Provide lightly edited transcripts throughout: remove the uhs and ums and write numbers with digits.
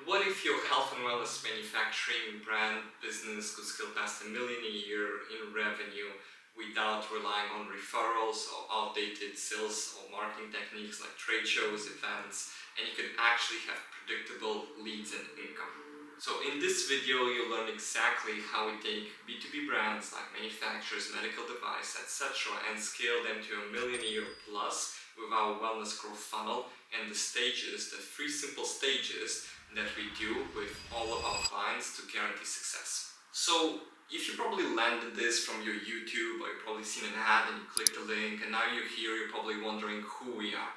What if your health and wellness manufacturing brand business could scale past $1 million a year in revenue without relying on referrals or outdated sales or marketing techniques like trade shows, events, and you could actually have predictable leads and income? So in this video, you'll learn exactly how we take B2B brands like manufacturers, medical device, etc. and scale them to $1 million a year plus with our wellness growth funnel and the stages, the 3 simple stages that we do with all of our clients to guarantee success. So if you probably landed this from your YouTube, or you've probably seen an ad and you clicked the link and now you're here, you're probably wondering who we are.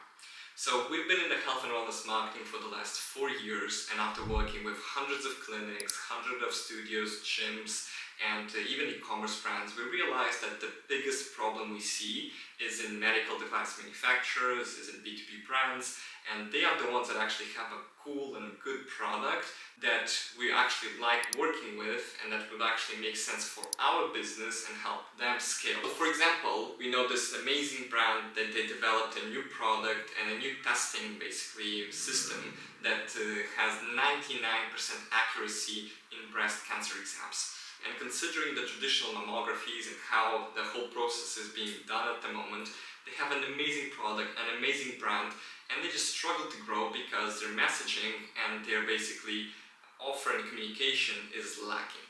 So we've been in the health and wellness marketing for the last 4 years, and after working with hundreds of clinics, hundreds of studios, gyms, and even e-commerce brands, we realized that the biggest problem we see is in medical device manufacturers, is in B2B brands, and they are the ones that actually have a cool and a good product that we actually like working with and that would actually make sense for our business and help them scale. For example, we know this amazing brand that they developed a new product and a new testing basically system that has 99% accuracy in breast cancer exams. And considering the traditional mammographies and how the whole process is being done at the moment, they have an amazing product, an amazing brand, and they just struggle to grow because their messaging and their basically offer and communication is lacking.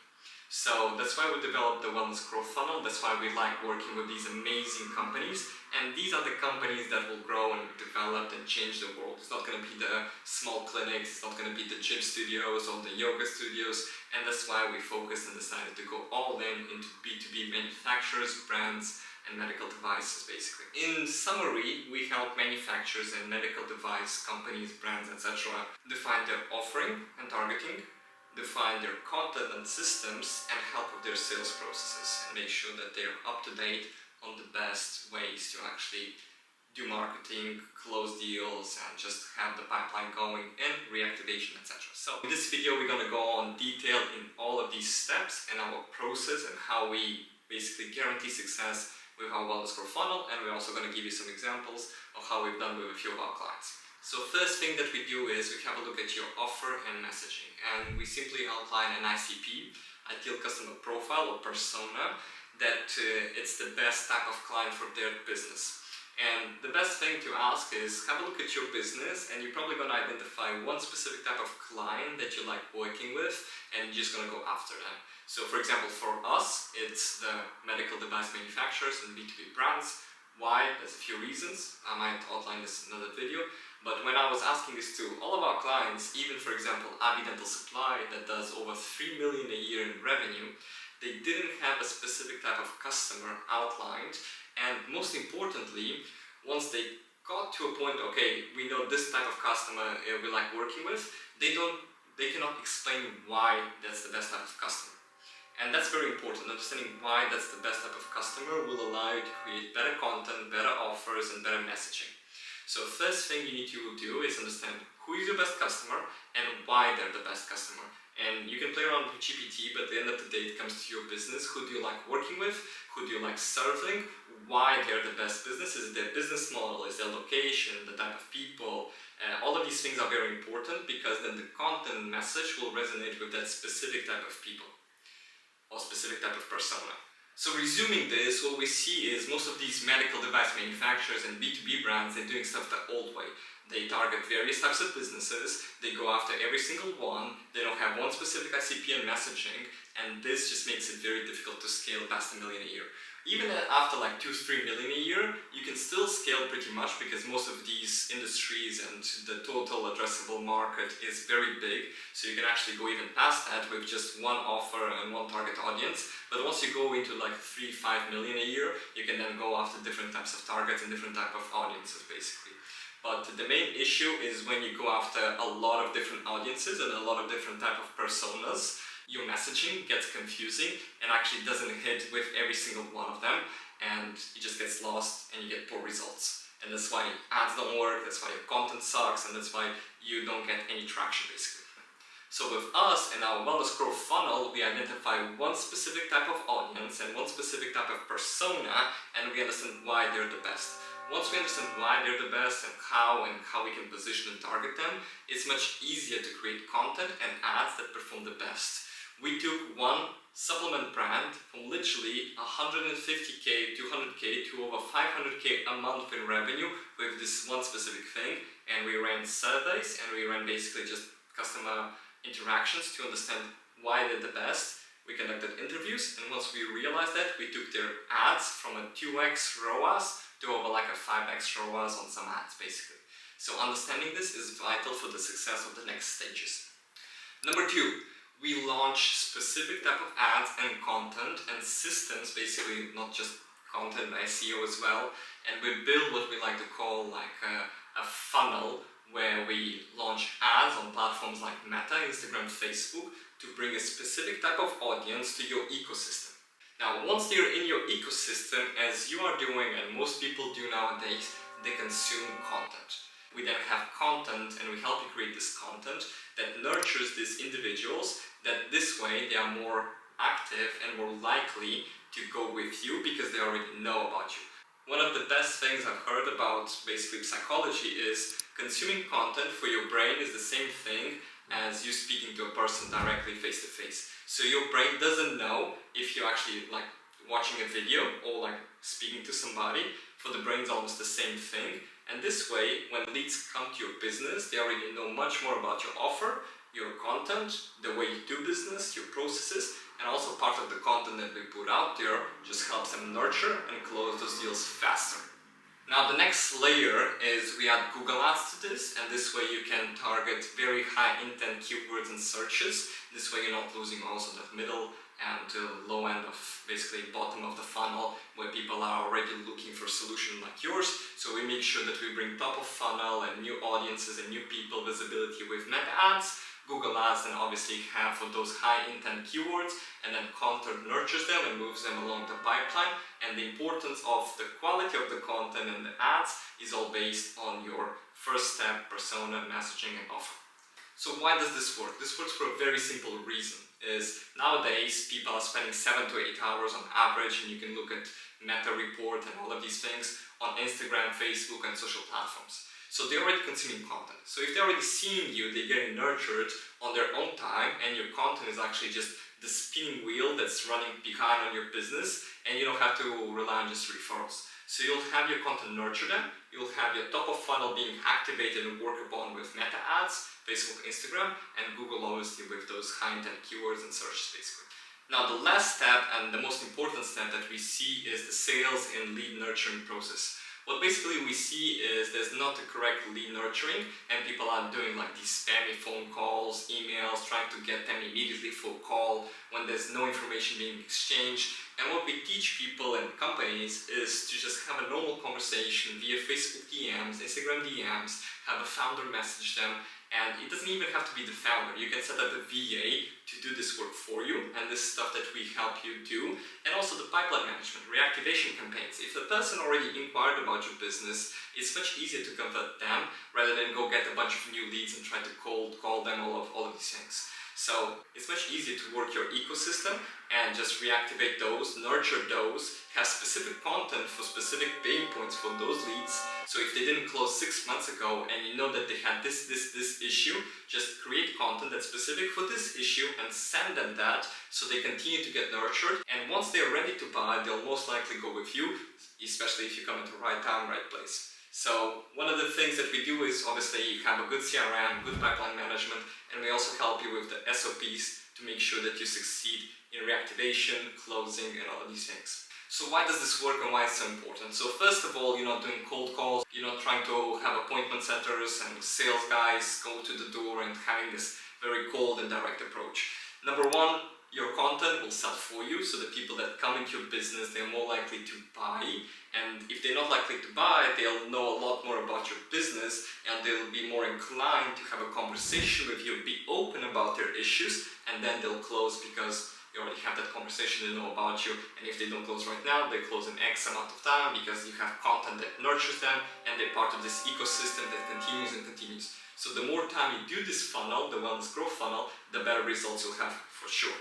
So that's why we developed the Wellness Growth Funnel. That's why we like working with these amazing companies, and these are the companies that will grow and develop and change the world. It's not going to be the small clinics, it's not going to be the gym studios or the yoga studios, and that's why we focused and decided to go all in into B2B manufacturers, brands, and medical devices basically. In summary, we help manufacturers and medical device companies, brands, etc. define their offering and targeting, define their content and systems, and help with their sales processes and make sure that they're up to date on the best ways to actually do marketing, close deals, and just have the pipeline going and reactivation, etc. So in this video, we're going to go on detail in all of these steps and our process and how we basically guarantee success with our Wellness Growth Funnel, and we're also going to give you some examples of how we've done with a few of our clients. So first thing that we do is we have a look at your offer and messaging, and we simply outline an ICP, ideal customer profile or persona, that it's the best type of client for their business. And the best thing to ask is have a look at your business, and you're probably going to identify one specific type of client that you like working with, and you're just going to go after them. So for example, for us, it's the medical device manufacturers and B2B brands. Why? There's a few reasons. I might outline this in another video. But when I was asking this to all of our clients, even for example, Abbey Dental Supply that does over $3 million a year in revenue, they didn't have a specific type of customer outlined. And most importantly, once they got to a point, okay, we know this type of customer we like working with, they cannot explain why that's the best type of customer. And that's very important. Understanding why that's the best type of customer will allow you to create better content, better offers, and better messaging. So first thing you need to do is understand who is your best customer and why they're the best customer. And you can play around with GPT, but at the end of the day, it comes to your business. Who do you like working with? Who do you like serving? Why they're the best business? Is it their business model? Is their location? The type of people? All of these things are very important because then the content message will resonate with that specific type of people or specific type of persona. So resuming this, what we see is most of these medical device manufacturers and B2B brands, they're doing stuff the old way. They target various types of businesses, they go after every single one, they don't have one specific ICP and messaging, and this just makes it very difficult to scale past $1 million a year. Even after like 2-3 million a year, you can still scale pretty much because most of these industries and the total addressable market is very big. So you can actually go even past that with just one offer and one target audience. But once you go into like 3-5 million a year, you can then go after different types of targets and different type of audiences basically. But the main issue is when you go after a lot of different audiences and a lot of different type of personas, your messaging gets confusing and actually doesn't hit with every single one of them, and it just gets lost and you get poor results. And that's why ads don't work, that's why your content sucks, and that's why you don't get any traction basically. So with us and our Wellness Growth Funnel, we identify one specific type of audience and one specific type of persona, and we understand why they're the best. Once we understand why they're the best and how we can position and target them, it's much easier to create content and ads that perform the best. We took one supplement brand from literally 150k, 200k to over 500k a month in revenue with this one specific thing, and we ran surveys and we ran basically just customer interactions to understand why they're the best. We conducted interviews, and once we realized that, we took their ads from a 2x ROAS to over like a 5x ROAS on some ads basically. So understanding this is vital for the success of the next stages. Number 2, we launch specific type of ads and content and systems, basically not just content, SEO as well, and we build what we like to call like a funnel where we launch ads on platforms like Meta, Instagram, Facebook to bring a specific type of audience to your ecosystem. Now, once they're in your ecosystem, as you are doing and most people do nowadays, they consume content. We then have content and we help you create this content that nurtures these individuals, that this way they are more active and more likely to go with you because they already know about you. One of the best things I've heard about basically psychology is consuming content for your brain is the same thing as you speaking to a person directly face to face. So your brain doesn't know if you're actually like watching a video or like speaking to somebody. For the brain, it's almost the same thing. And this way, when leads come to your business, they already know much more about your offer, your content, the way you do business, your processes, and also part of the content that we put out there just helps them nurture and close those deals faster. Now the next layer is we add Google Ads to this, and this way you can target very high intent keywords and searches. This way you're not losing also that middle and low end of basically bottom of the funnel where people are already looking for a solution like yours. So we make sure that we bring top of funnel and new audiences and new people visibility with Meta Ads. Google Ads then obviously have for those high intent keywords, and then content nurtures them and moves them along the pipeline. And the importance of the quality of the content and the ads is all based on your first step, persona, messaging, and offer. So why does this work? This works for a very simple reason. Is nowadays people are spending 7 to 8 hours on average, and you can look at Meta Report and all of these things on Instagram, Facebook, and social platforms. So they're already consuming content. So if they're already seeing you, they're getting nurtured on their own time, and your content is actually just the spinning wheel that's running behind on your business, and you don't have to rely on just referrals. So you'll have your content nurture them, you'll have your top of funnel being activated and worked upon with Meta Ads, Facebook, Instagram, and Google obviously with those high intent keywords and searches basically. Now the last step and the most important step that we see is the sales and lead nurturing process. What basically we see is there's not the correct lead nurturing, and people are doing like these spammy phone calls, emails, trying to get them immediately for a call when there's no information being exchanged. And what we teach people and companies is to just have a normal conversation via Facebook DMs, Instagram DMs, have a founder message them, and it doesn't even have to be the founder. You can set up a VA to do this work for you, and this is stuff that we help you do. And also the pipeline management, reactivation campaigns. If the person already inquired about your business, it's much easier to convert them rather than go get a bunch of new leads and try to cold call them, all of these things. So it's much easier to work your ecosystem and just reactivate those, nurture those, have specific content for specific pain points for those leads. So if they didn't close 6 months ago and you know that they had this issue, just create content that's specific for this issue and send them that so they continue to get nurtured. And once they're ready to buy, they'll most likely go with you, especially if you come at the right time, right place. So one of the things that we do is obviously have a good CRM, good pipeline management, and we also help you with the SOPs to make sure that you succeed in reactivation, closing, and all of these things. So why does this work and why it's so important? So first of all, you're not doing cold calls, you're not trying to have appointment setters and sales guys go to the door and having this very cold and direct approach. Number one, your content will sell for you, so the people that come into your business, they're more likely to buy, and if they're not likely to buy, they'll know a lot more about your business, and they'll be more inclined to have a conversation with you, be open about their issues, and then they'll close because you already have that conversation, they know about you, and if they don't close right now, they close in X amount of time because you have content that nurtures them, and they're part of this ecosystem that continues and continues. So the more time you do this funnel, the wellness growth funnel, the better results you'll have for sure.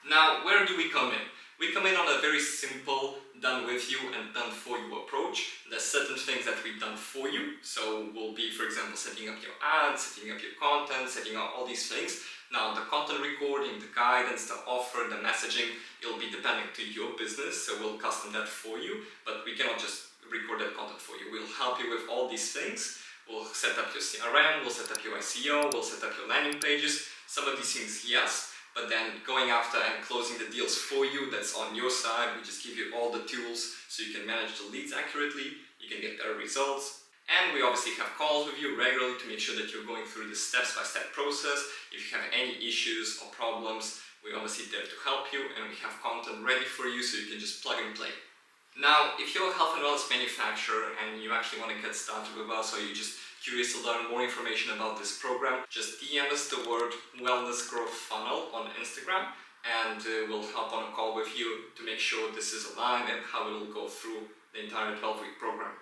Now, where do we come in? We come in on a very simple, done with you and done for you approach. There's certain things that we've done for you. So we'll be, for example, setting up your ads, setting up your content, setting up all these things. Now the content recording, the guidance, the offer, the messaging, it'll be depending to your business. So we'll custom that for you, but we cannot just record that content for you. We'll help you with all these things. We'll set up your CRM, we'll set up your SEO, we'll set up your landing pages. Some of these things, yes, but then going after and closing the deals for you, that's on your side. We just give you all the tools so you can manage the leads accurately, you can get better results. And we obviously have calls with you regularly to make sure that you're going through this step-by-step process. If you have any issues or problems, we're obviously there to help you, and we have content ready for you so you can just plug and play. Now, if you're a health and wellness manufacturer and you actually want to get started with us, or you're just curious to learn more information about this program, just DM us the word Wellness Growth Funnel on Instagram, and we'll hop on a call with you to make sure this is aligned and how it will go through the entire 12-week program.